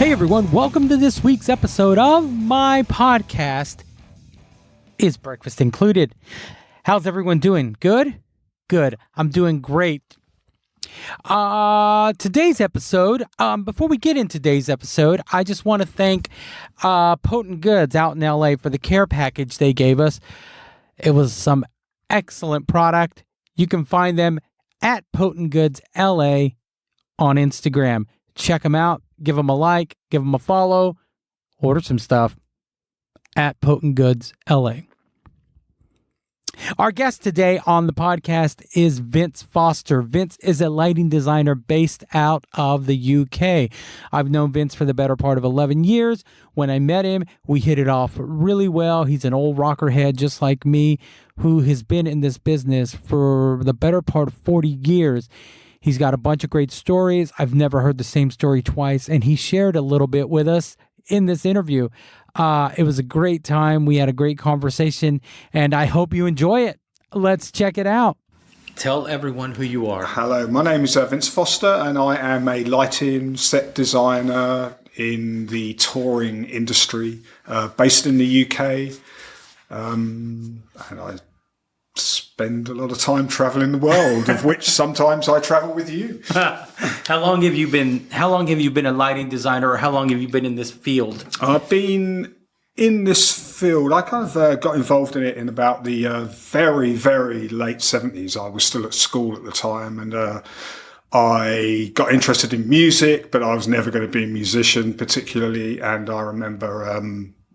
Hey everyone, welcome to this week's episode of my podcast, Is Breakfast Included? How's everyone doing? Good? Good. I'm doing great. Today's episode, before we get into today's episode, I just want to thank Potent Goods out in LA for the care package they gave us. It was some excellent product. You can find them at Potent Goods LA on Instagram. Check them out. Give them a like. Give them a follow. Order some stuff at Potent Goods LA. Our guest today on the podcast is Vince Foster. Vince is a lighting designer based out of the UK. I've known Vince for the better part of 11 years. When I met him, we hit it off really well. He's an old rockerhead just like me who has been in this business for the better part of 40 years. He's got a bunch of great stories. I've never heard the same story twice, and he shared a little bit with us in this interview. It was a great time. We had a great conversation, and I hope you enjoy it. Let's check it out. Tell everyone who you are. Hello, my name is Vince Foster, and I am a lighting set designer in the touring industry, based in the UK. And I spend a lot of time traveling the world, of which sometimes I travel with you. How long have you been a lighting designer, or how long have you been in this field? I've been in this field. I kind of got involved in it in about the very, very late 70s. I was still at school at the time, and I got interested in music, but I was never going to be a musician particularly. And I remember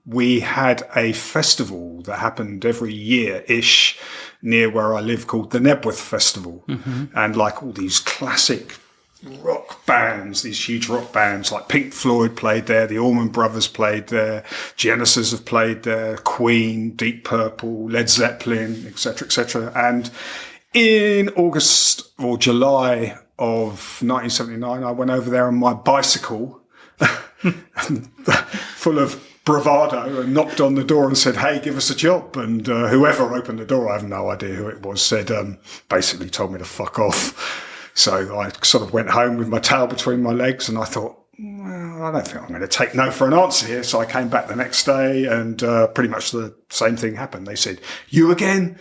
we had a festival that happened every year-ish near where I live called the Nebworth Festival. Mm-hmm. And like all these classic rock bands, these huge rock bands like Pink Floyd played there, the Allman Brothers played there, Genesis have played there, Queen, Deep Purple, Led Zeppelin, etc., etc. And in August or July of 1979, I went over there on my bicycle full of bravado and knocked on the door and said, "Hey, give us a job." And whoever opened the door, I have no idea who it was, said, basically told me to fuck off. So I sort of went home with my tail between my legs, and I thought, well, I don't think I'm going to take no for an answer here. So I came back the next day, and pretty much the same thing happened. They said, "You again?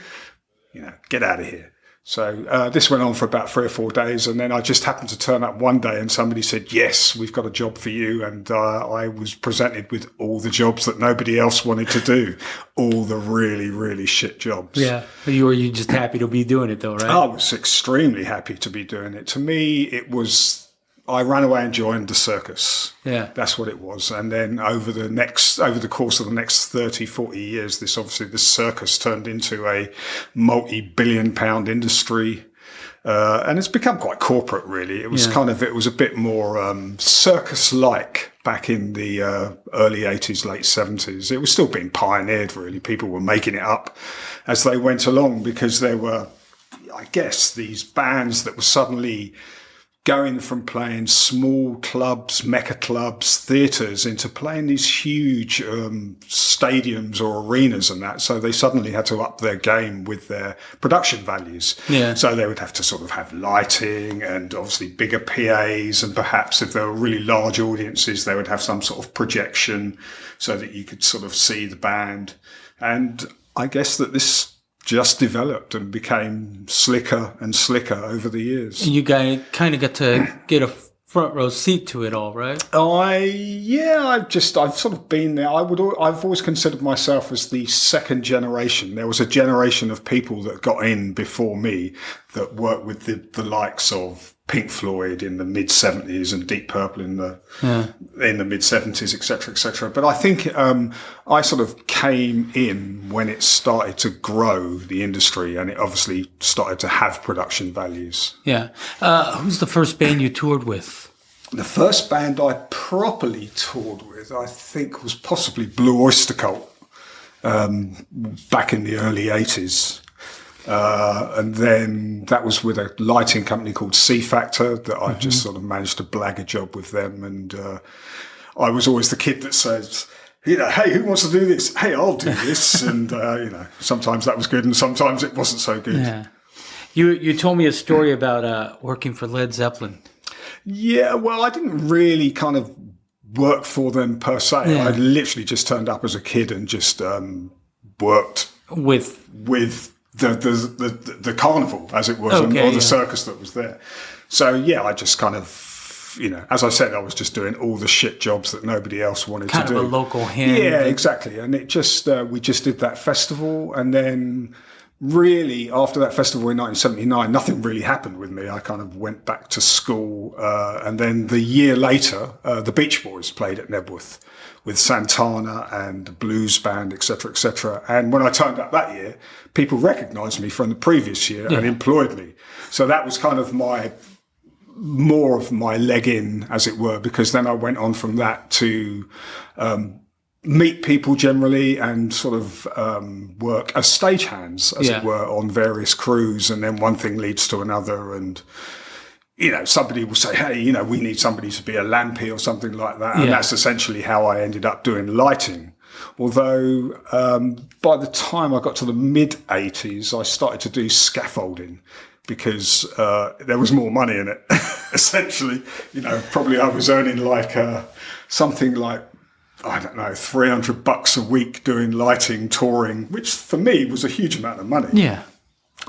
Get out of here." So this went on for about 3 or 4 days, and then I just happened to turn up one day and somebody said, "Yes, we've got a job for you." And I was presented with all the jobs that nobody else wanted to do, all the really, really shit jobs. Yeah. Were you just happy to be doing it though, right? I was extremely happy to be doing it. To me, it was, I ran away and joined the circus. Yeah. That's what it was. And then over the course of the next 30, 40 years, this circus turned into a multi-billion-pound industry. And it's become quite corporate, really. It was it was a bit more circus-like back in the early 80s, late 70s. It was still being pioneered, really. People were making it up as they went along because there were, I guess, these bands that were suddenly going from playing small clubs, mecca clubs, theatres, into playing these huge stadiums or arenas and that. So they suddenly had to up their game with their production values. Yeah. So they would have to sort of have lighting and obviously bigger PAs, and perhaps if there were really large audiences, they would have some sort of projection so that you could sort of see the band. And I guess that this just developed and became slicker and slicker over the years. And you guys kind of got to get a front row seat to it all, right? I've sort of been there. I've always considered myself as the second generation. There was a generation of people that got in before me that worked with the likes of Pink Floyd in the mid-70s and Deep Purple in the mid-70s, etc., etc. But I think I sort of came in when it started to grow, the industry, and it obviously started to have production values. Yeah. Who's the first band you toured with? The first band I properly toured with, I think, was possibly Blue Oyster Cult back in the early 80s. And then that was with a lighting company called C Factor that I just sort of managed to blag a job with them. And I was always the kid that says, hey, who wants to do this? Hey, I'll do this. And, sometimes that was good and sometimes it wasn't so good. Yeah. You told me a story about working for Led Zeppelin. Yeah, well, I didn't really kind of work for them per se. Yeah. I literally just turned up as a kid and just worked with the carnival, as it was, or the circus that was there. So yeah, I just kind of, as I said, I was just doing all the shit jobs that nobody else wanted to do. Kind of a local hand. Yeah, exactly. And it just we just did that festival, and then really after that festival in 1979, nothing really happened with me. I kind of went back to school, and then the year later, the Beach Boys played at Nebworth with Santana and the blues band, etc., etc. And when I turned up that year, people recognised me from the previous year and employed me. So that was kind of more of my leg in, as it were, because then I went on from that to meet people generally and sort of work as stagehands, as it were, on various crews. And then one thing leads to another, and somebody will say, hey, we need somebody to be a lampy or something like that. And that's essentially how I ended up doing lighting. Although by the time I got to the mid-'80s, I started to do scaffolding because there was more money in it, essentially. Probably I was earning like something like, I don't know, $300 a week doing lighting, touring, which for me was a huge amount of money. Yeah.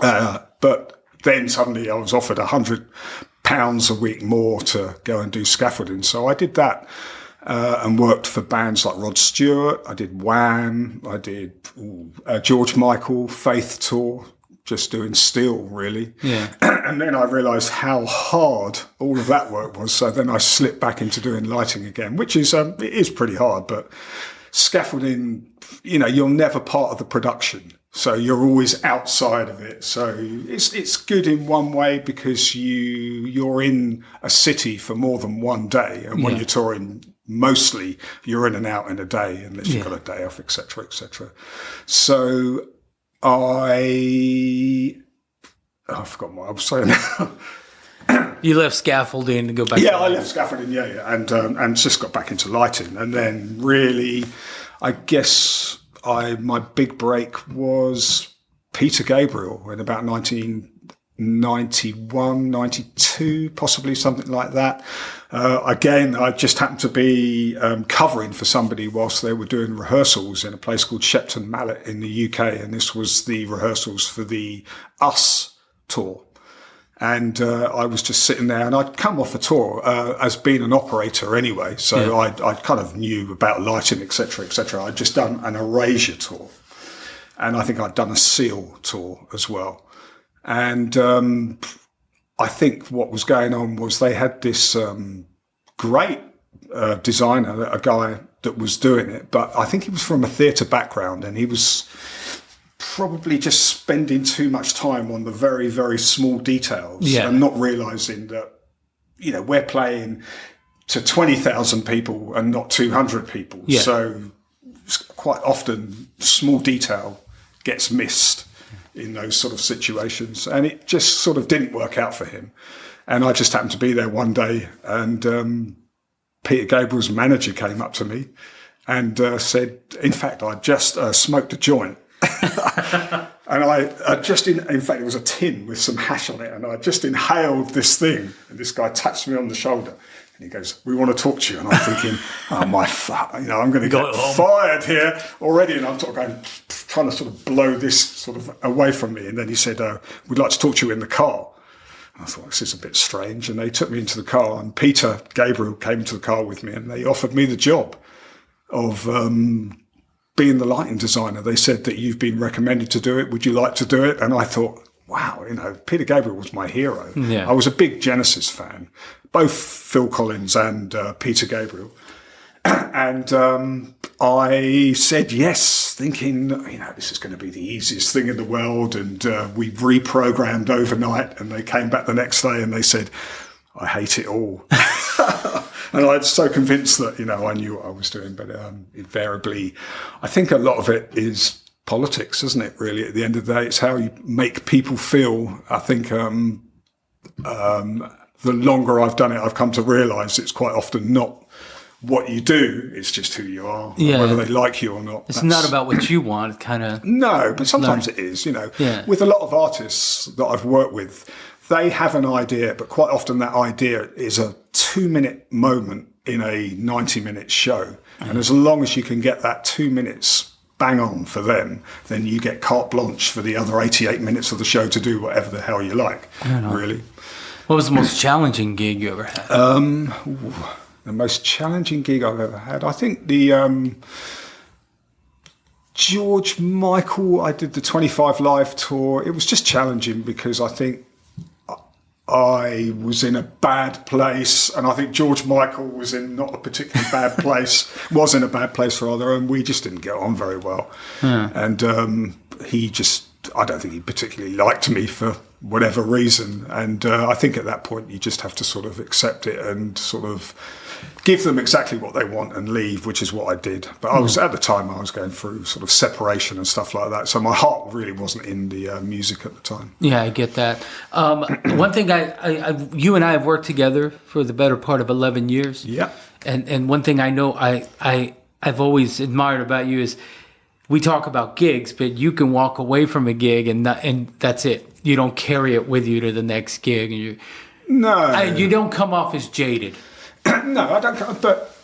But then suddenly I was offered £100 a week more to go and do scaffolding. So I did that and worked for bands like Rod Stewart. I did Wham. I did George Michael, Faith Tour, just doing steel, really. Yeah. And then I realised how hard all of that work was. So then I slipped back into doing lighting again, which is it is pretty hard. But scaffolding, you're never part of the production. So you're always outside of it. So it's good in one way because you're in a city for more than one day. And when you're touring, mostly you're in and out in a day, unless you've got a day off, etc., etc. So I forgot what I was saying now. You left scaffolding to go back. Yeah, I left scaffolding. And just got back into lighting, and then really, I guess my big break was Peter Gabriel in about 1991, 92, possibly something like that. Again, I just happened to be covering for somebody whilst they were doing rehearsals in a place called Shepton Mallet in the UK, and this was the rehearsals for the Us tour. And I was just sitting there, and I'd come off a tour as being an operator anyway, so I kind of knew about lighting, etc., etc. I'd just done an Erasure tour, and I think I'd done a Seal tour as well. And I think what was going on was they had this great designer, a guy that was doing it, but I think he was from a theatre background, and he was probably just spending too much time on the very, very small details and not realising that, we're playing to 20,000 people and not 200 people. Yeah. So quite often small detail gets missed in those sort of situations. And it just sort of didn't work out for him. And I just happened to be there one day, and Peter Gabriel's manager came up to me and said, in fact, I just smoked a joint. And I just, in fact, it was a tin with some hash on it, and I just inhaled this thing. And this guy taps me on the shoulder, and he goes, "We want to talk to you." And I'm thinking, "Oh my fuck, I'm going to get fired here already." And I'm sort of going, trying to sort of blow this sort of away from me. And then he said, "We'd like to talk to you in the car." And I thought, this is a bit strange. And they took me into the car, and Peter Gabriel came into the car with me, and they offered me the job of being the lighting designer. They said that you've been recommended to do it. Would you like to do it? And I thought, wow, Peter Gabriel was my hero. Yeah. I was a big Genesis fan, both Phil Collins and Peter Gabriel. And I said yes, thinking, this is going to be the easiest thing in the world. And we reprogrammed overnight, and they came back the next day and they said, "I hate it all." And I was so convinced that, I knew what I was doing. But invariably, I think a lot of it is politics, isn't it, really? At the end of the day, it's how you make people feel. I think the longer I've done it, I've come to realise it's quite often not what you do, it's just who you are, whether they like you or not. It's not about what you want, it's kind of... No, but sometimes it is, With a lot of artists that I've worked with, they have an idea, but quite often that idea is a 2-minute moment in a 90-minute show. And as long as you can get that 2 minutes bang on for them, then you get carte blanche for the other 88 minutes of the show to do whatever the hell you like, really. What was the most challenging gig you ever had? The most challenging gig I've ever had, I think the George Michael, I did the 25 Live tour. It was just challenging because I think I was in a bad place, and I think George Michael was in not a particularly bad place, was in a bad place rather, and we just didn't get on very well. And he just, I don't think he particularly liked me for whatever reason. And I think at that point you just have to sort of accept it and sort of give them exactly what they want and leave, which is what I did. But I was, at the time, I was going through sort of separation and stuff like that. So my heart really wasn't in the music at the time. Yeah, I get that. One thing, you and I have worked together for the better part of 11 years. Yeah. And one thing I know I've always admired about you is we talk about gigs, but you can walk away from a gig and that's it. You don't carry it with you to the next gig. And you don't come off as jaded. No, I don't. But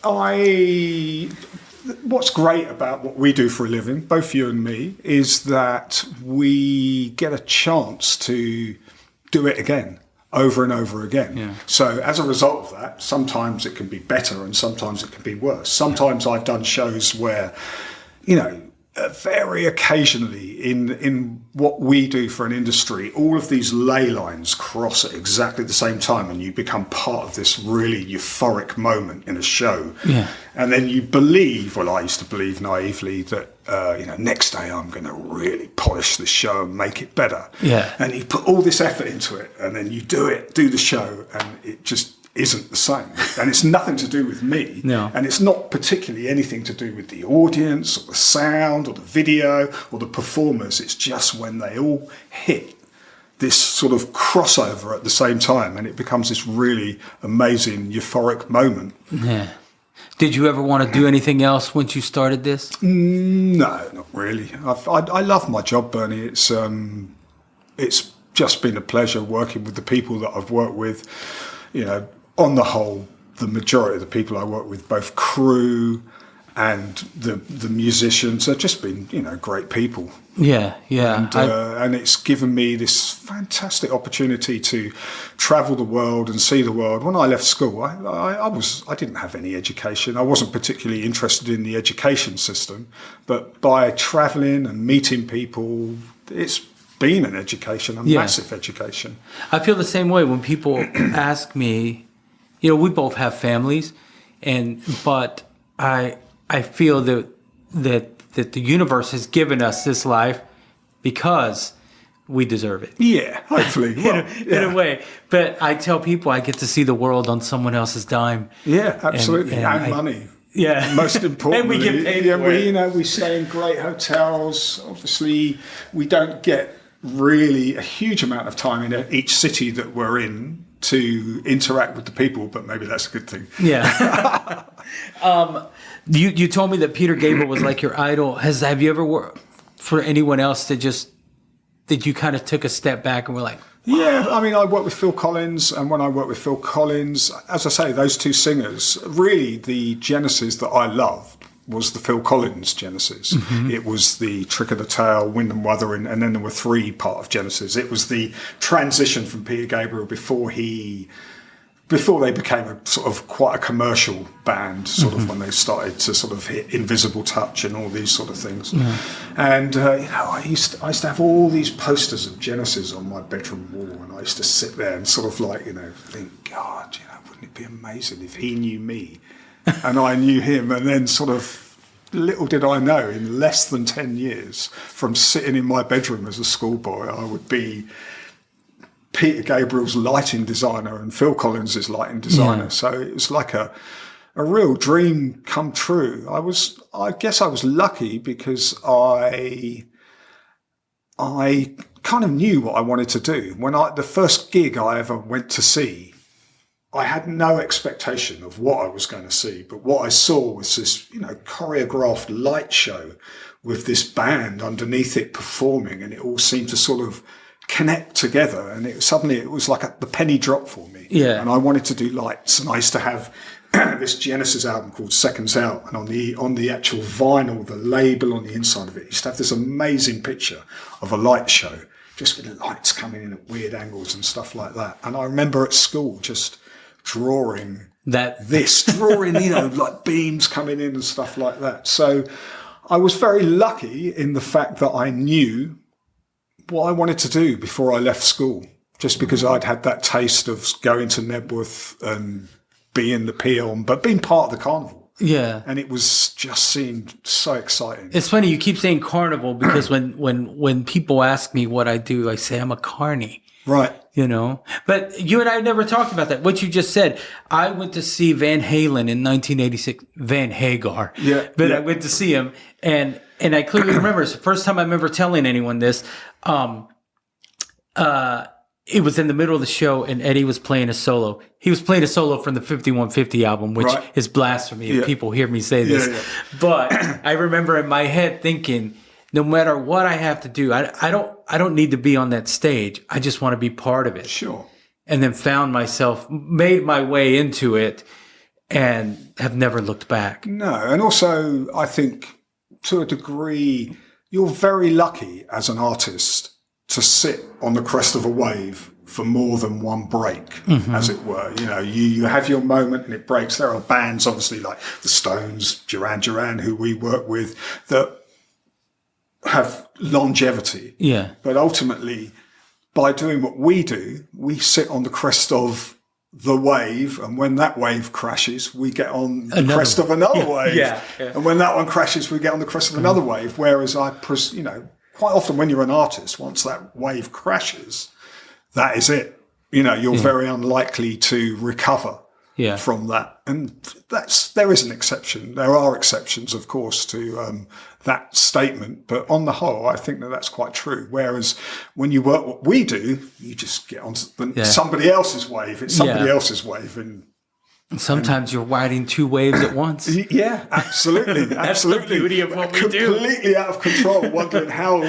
what's great about what we do for a living, both you and me, is that we get a chance to do it again, over and over again. Yeah. So as a result of that, sometimes it can be better and sometimes it can be worse. Sometimes I've done shows where, very occasionally in what we do for an industry, all of these ley lines cross at exactly the same time and you become part of this really euphoric moment in a show. Yeah. And then you believe, well, I used to believe naively that, next day I'm going to really polish the show and make it better. Yeah. And you put all this effort into it and then you do the show and it just isn't the same. And it's nothing to do with me. No. And it's not particularly anything to do with the audience or the sound or the video or the performers. It's just when they all hit this sort of crossover at the same time and it becomes this really amazing euphoric moment. Yeah. Did you ever want to do anything else once you started this? No, not really. I love my job, Bernie. It's just been a pleasure working with the people that I've worked with. On the whole, the majority of the people I work with, both crew and the musicians, have just been, great people. Yeah, yeah. And it's given me this fantastic opportunity to travel the world and see the world. When I left school, I didn't have any education. I wasn't particularly interested in the education system, but by traveling and meeting people, it's been an education, a massive education. I feel the same way when people ask me, we both have families, but I feel that the universe has given us this life because we deserve it. Yeah, hopefully. In a way. But I tell people I get to see the world on someone else's dime. Yeah, absolutely. And money. Yeah. Most importantly. And we get paid for it. We stay in great hotels. Obviously, we don't get really a huge amount of time in each city that we're in to interact with the people, but maybe that's a good thing. Yeah. You told me that Peter Gabriel was like your idol. Have you ever worked for anyone else that you kind of took a step back and were like, wow? Yeah, I worked with Phil Collins, and when I worked with Phil Collins, as I say, those two singers, really the genesis that I loved was the Phil Collins Genesis. Mm-hmm. It was the Trick of the Tail, Wind and Wuthering, and then there were three part of Genesis. It was the transition from Peter Gabriel before they became a sort of quite a commercial band, sort of when they started to sort of hit Invisible Touch and all these sort of things. Yeah. And I used to have all these posters of Genesis on my bedroom wall, and I used to sit there and sort of think, God, wouldn't it be amazing if he knew me and I knew him? And then sort of little did I know, in less than 10 years, from sitting in my bedroom as a schoolboy, I would be Peter Gabriel's lighting designer and Phil Collins' lighting designer. Yeah. So it was like a real dream come true. I guess I was lucky because I kind of knew what I wanted to do. The first gig I ever went to see, I had no expectation of what I was going to see, but what I saw was this, choreographed light show with this band underneath it performing, and it all seemed to sort of connect together, and it was like the penny dropped for me. Yeah. And I wanted to do lights, and I used to have this Genesis album called Seconds Out, and on the actual vinyl, the label on the inside of it used to have this amazing picture of a light show, just with the lights coming in at weird angles and stuff like that. And I remember at school just drawing like beams coming in and stuff like that. So I was very lucky in the fact that I knew what I wanted to do before I left school, just because I'd had that taste of going to Nebworth and being the peon, but being part of the carnival. Yeah. And it was just seemed so exciting. It's funny you keep saying carnival because when people ask me what I do, I say I'm a carny. Right. You know, but you and I never talked about that. What you just said, I went to see Van Halen in 1986, Van Hagar. Yeah. But yeah. I went to see him and I clearly remember, it's the first time I remember telling anyone this. It was in the middle of the show and Eddie was playing a solo. He was playing a solo from the 5150 album, which is blasphemy if people hear me say this. Yeah. But I remember in my head thinking, no matter what I have to do, I don't need to be on that stage. I just want to be part of it. Sure. And then found myself, made my way into it and have never looked back. No. And also I think to a degree, you're very lucky as an artist to sit on the crest of a wave for more than one break, as it were. You know, you have your moment and it breaks. There are bands, obviously, like the Stones, Duran Duran, who we work with, that have longevity. Yeah. But ultimately, by doing what we do, we sit on the crest of the wave, and when that wave crashes, we get on the crest of another wave. Yeah. And when that one crashes, we get on the crest of another wave. Whereas quite often when you're an artist, once that wave crashes, that is it. You know, you're very unlikely to recover from that. And there is an exception. There are exceptions, of course, to that statement. But on the whole, I think that's quite true. Whereas when you work what we do, you just get on somebody else's wave. It's somebody else's wave. And sometimes you're riding two waves at once. Yeah, absolutely. That's the beauty of what we do. Completely out of control, wondering how,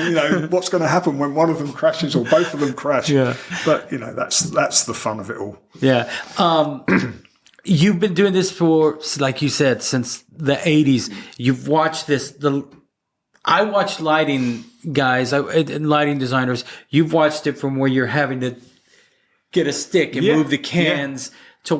what's going to happen when one of them crashes or both of them crash. Yeah. But, that's the fun of it all. Yeah. You've been doing this for, like you said, since the 80s. You've watched this. I watched lighting guys, lighting designers. You've watched it from where you're having to get a stick and move the cans to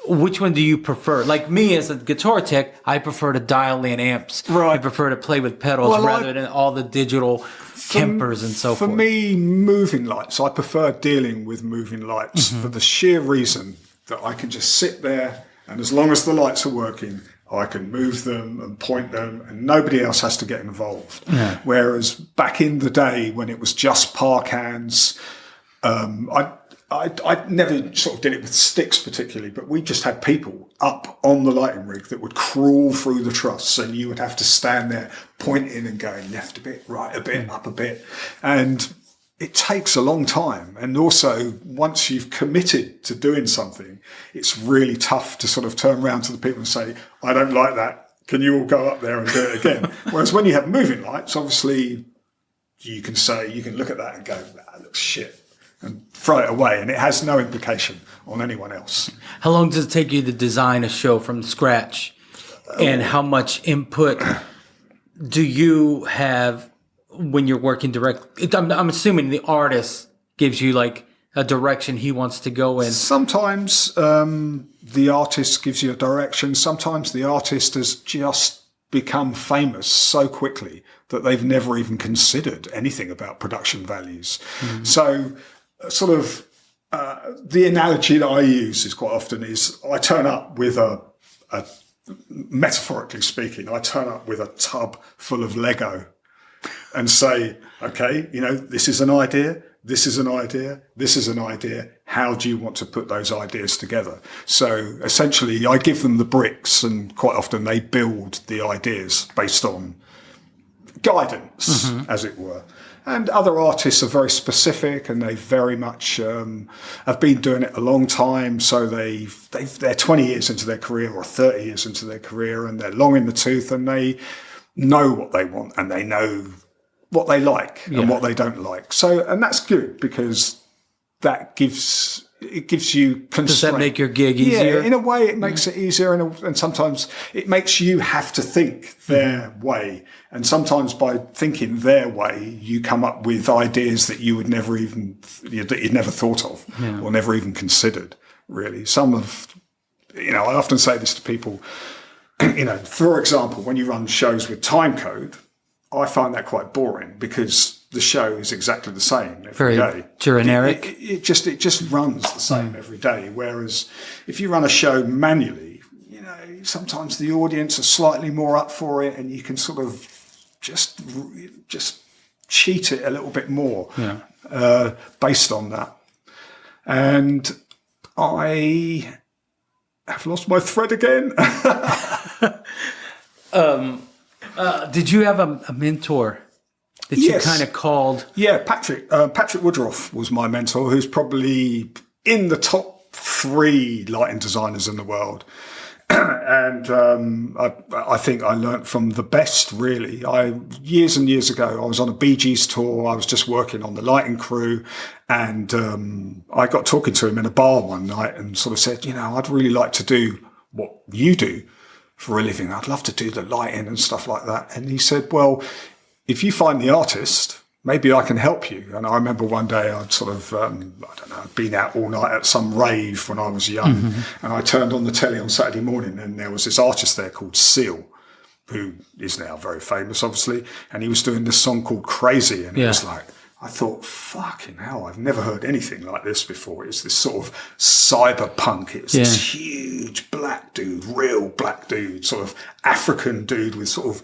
which one do you prefer? Like me as a guitar tech, I prefer to dial in amps. Right. I prefer to play with pedals rather than all the digital Kempers and so forth. For me, moving lights, I prefer dealing with moving lights for the sheer reason that I can just sit there and as long as the lights are working, I can move them and point them and nobody else has to get involved. Yeah. Whereas back in the day when it was just par cans, I never sort of did it with sticks particularly, but we just had people up on the lighting rig that would crawl through the truss and you would have to stand there pointing and going left a bit, right a bit, up a bit. And it takes a long time. And also, once you've committed to doing something, it's really tough to sort of turn around to the people and say, I don't like that. Can you all go up there and do it again? Whereas when you have moving lights, obviously you can look at that and go, that looks shit, and throw it away. And it has no implication on anyone else. How long does it take you to design a show from scratch? And how much input do you have when you're working directly? I'm assuming the artist gives you like a direction he wants to go in. Sometimes the artist gives you a direction. Sometimes the artist has just become famous so quickly that they've never even considered anything about production values. Mm-hmm. So sort of the analogy that I use is quite often is I turn up with a metaphorically speaking, I turn up with a tub full of Lego and say, okay, this is an idea, this is an idea, this is an idea. How do you want to put those ideas together? So essentially I give them the bricks and quite often they build the ideas based on guidance, as it were. And other artists are very specific and they very much have been doing it a long time. So they're 20 years into their career or 30 years into their career and they're long in the tooth and they know what they want and they know what they like and what they don't like. So, and that's good because that gives it gives you constraint. Does that make your gig easier? Yeah, in a way, it makes it easier, and sometimes it makes you have to think their way. And sometimes by thinking their way, you come up with ideas that you would never even that you'd never thought of or never even considered. Really, I often say this to people. For example, when you run shows with time code, I find that quite boring because the show is exactly the same every day. Generic. It just runs the same every day. Whereas if you run a show manually, sometimes the audience are slightly more up for it, and you can sort of just cheat it a little bit more based on that. And I have lost my thread again. Did you have a mentor that you kind of called? Yeah, Patrick Woodruff was my mentor, who's probably in the top 3 lighting designers in the world. And I think I learnt from the best, really. Years and years ago, I was on a Bee Gees tour. I was just working on the lighting crew, and I got talking to him in a bar one night and sort of said, I'd really like to do what you do for a living. I'd love to do the lighting and stuff like that. And he said, well, if you find the artist, maybe I can help you. And I remember one day I'd sort of, I'd been out all night at some rave when I was young. And I turned on the telly on Saturday morning, and there was this artist there called Seal, who is now very famous, obviously. And he was doing this song called Crazy. And it was like, I thought, fucking hell, I've never heard anything like this before. It's this sort of cyberpunk. It's this huge black dude, real black dude, sort of African dude with sort of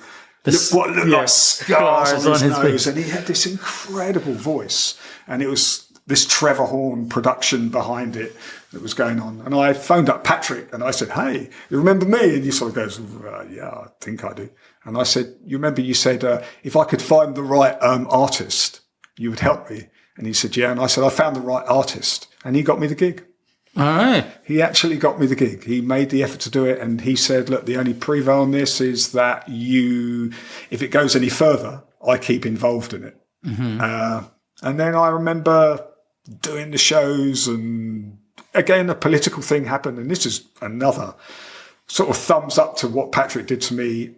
what looked like scars on his nose. And he had this incredible voice. And it was this Trevor Horn production behind it that was going on. And I phoned up Patrick and I said, hey, you remember me? And he sort of goes, yeah, I think I do. And I said, you remember you said, if I could find the right artist, you would help me. And he said, yeah. And I said, I found the right artist. And he got me the gig. All right. He actually got me the gig. He made the effort to do it. And he said, look, the only prevo on this is that if it goes any further, I keep involved in it. And then I remember doing the shows, and again, a political thing happened. And this is another sort of thumbs up to what Patrick did to me.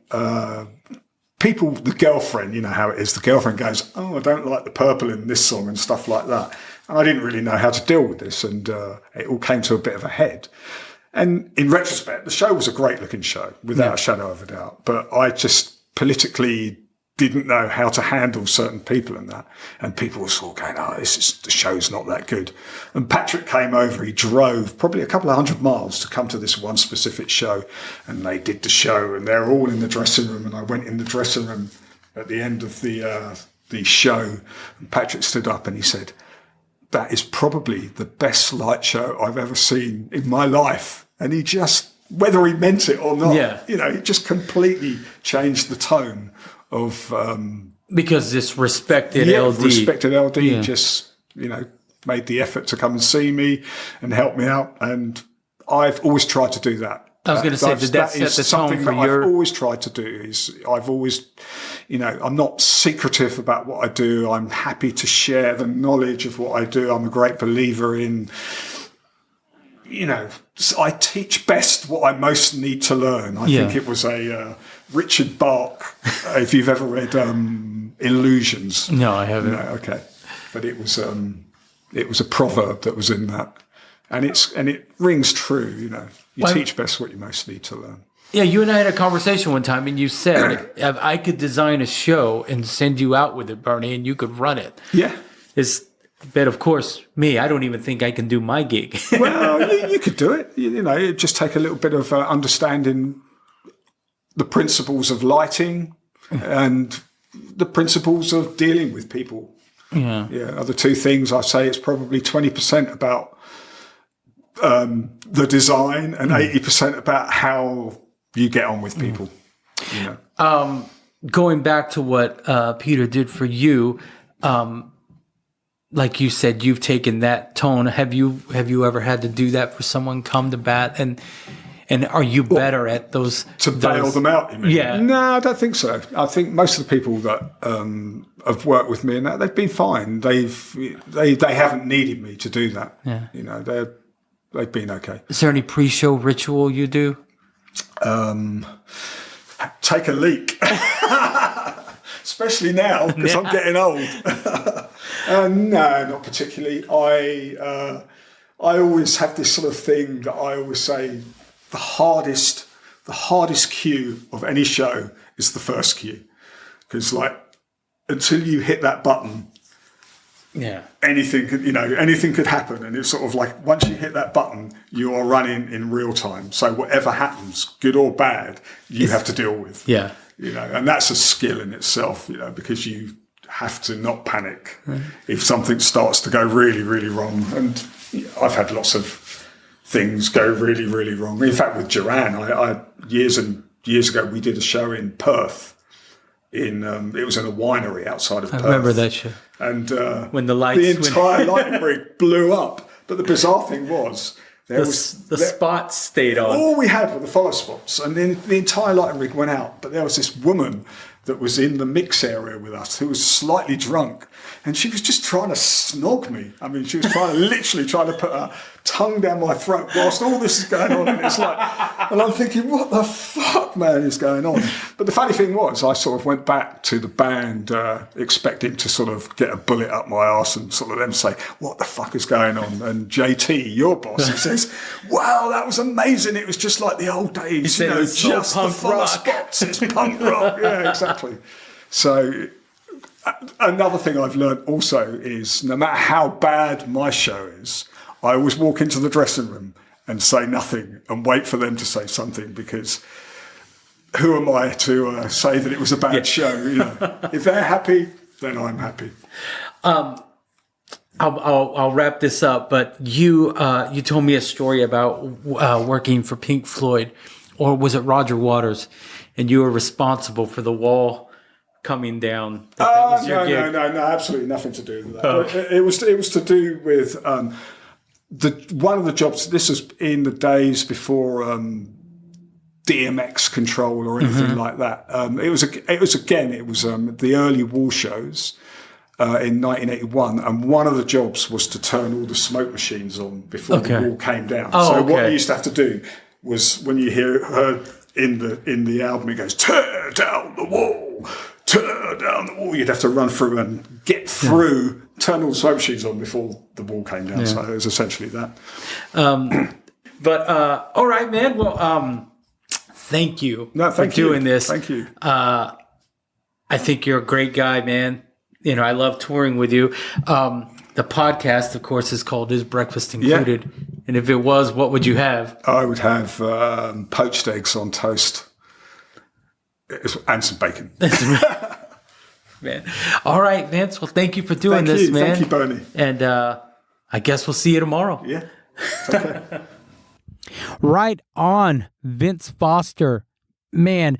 People, the girlfriend, you know how it is. The girlfriend goes, oh, I don't like the purple in this song and stuff like that. And I didn't really know how to deal with this. And it all came to a bit of a head. And in retrospect, the show was a great looking show, without a shadow of a doubt. But I just politically didn't know how to handle certain people and that. And people were sort of going, the show's not that good. And Patrick came over. He drove probably a couple of 100 miles to come to this one specific show. And they did the show, and they're all in the dressing room. And I went in the dressing room at the end of the show. And Patrick stood up and he said, that is probably the best light show I've ever seen in my life. And he just, whether he meant it or not, he just completely changed the tone of because this respected LD just made the effort to come and see me and help me out, and I've always tried to do that. I was going to say that set the tone for your. I've always tried to do is I've always, I'm not secretive about what I do. I'm happy to share the knowledge of what I do. I'm a great believer in. I teach best what I most need to learn. I think it was a Richard Bach, if you've ever read Illusions. No, I haven't. No, okay. But it was a proverb that was in that. And it rings true, You teach best what you most need to learn. Yeah, you and I had a conversation one time, and you said, if I could design a show and send you out with it, Bernie, and you could run it. Yeah. But of course, I don't even think I can do my gig. Well, you could do it. It'd just take a little bit of understanding the principles of lighting and the principles of dealing with people. Yeah. Yeah. Other two things I say it's probably 20% about the design and 80% about how you get on with people. Going back to what Peter did for you, like you said, you've taken that tone. Have you ever had to do that for someone, come to bat? And And are you better at those? To bail them out, you mean? Yeah. No, I don't think so. I think most of the people that have worked with me and that, they've been fine. They haven't needed me to do that. Yeah. You know, they've been okay. Is there any pre-show ritual you do? Take a leak. Especially now, because I'm getting old. No, not particularly. I always have this sort of thing that I always say, the hardest cue of any show is the first cue. Because until you hit that button, anything could happen. And it's sort of like, once you hit that button, you are running in real time. So whatever happens, good or bad, you have to deal with. Yeah. You know, and that's a skill in itself, you know, because you have to not panic if something starts to go really, really wrong. And I've had lots of things go really, really wrong. In fact, with Duran, I years and years ago, we did a show in Perth. It was in a winery outside of Perth. I remember that show. And when the entire lighting rig blew up. But the bizarre thing was, the spots stayed on. All we had were the follow spots, and then the entire lighting rig went out. But there was this woman that was in the mix area with us who was slightly drunk, and she was just trying to snog me. I mean, she was literally trying to put her tongue down my throat whilst all this is going on. And it's like, and I'm thinking, what the fuck, man, is going on? But the funny thing was, I sort of went back to the band expecting to sort of get a bullet up my arse and sort of them say, what the fuck is going on? And JT, your boss, he says, wow, that was amazing. It was just like the old days, you know, just the follow spots. It's punk rock. Yeah, exactly. So another thing I've learned also is, no matter how bad my show is, I always walk into the dressing room and say nothing and wait for them to say something, because who am I to say that it was a bad show? You know, if they're happy, then I'm happy. I'll wrap this up, but you told me a story about working for Pink Floyd, or was it Roger Waters, and you were responsible for the wall coming down. That was your gig. No, absolutely nothing to do with that. Oh. It was to do with one of the jobs. This was in the days before DMX control or anything like that. It was the early wall shows in 1981, and one of the jobs was to turn all the smoke machines on before the wall came down. What you used to have to do was, when you heard in the album, it goes, tear down the wall, tear down the wall. You'd have to run through and get through, turn all the smoke machines on before the wall came down. Yeah. So it was essentially that. But all right, man. Well, thank you for doing this. Thank you. I think you're a great guy, man. You know, I love touring with you. The podcast, of course, is called Is Breakfast Included? Yeah. And if it was, what would you have? I would have poached eggs on toast and some bacon. Man. All right, Vince. Well, thank you for doing this, man. Thank you, Bernie. And I guess we'll see you tomorrow. Yeah. Okay. Right on, Vince Foster. Man,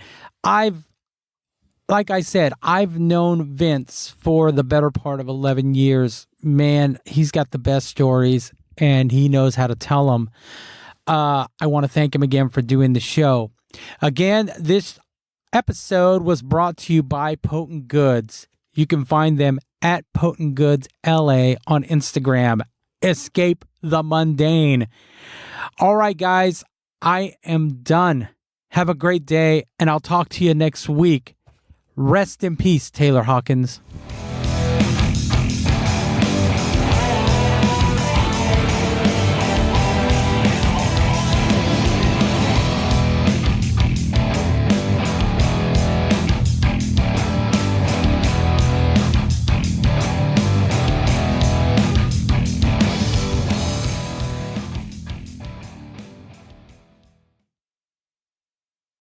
like I said, I've known Vince for the better part of 11 years. Man, he's got the best stories, and he knows how to tell them. I want to thank him again for doing the show. Again, this episode was brought to you by Potent Goods. You can find them at Potent Goods LA on Instagram. Escape the mundane. All right, guys, I am done. Have a great day, and I'll talk to you next week. Rest in peace, Taylor Hawkins.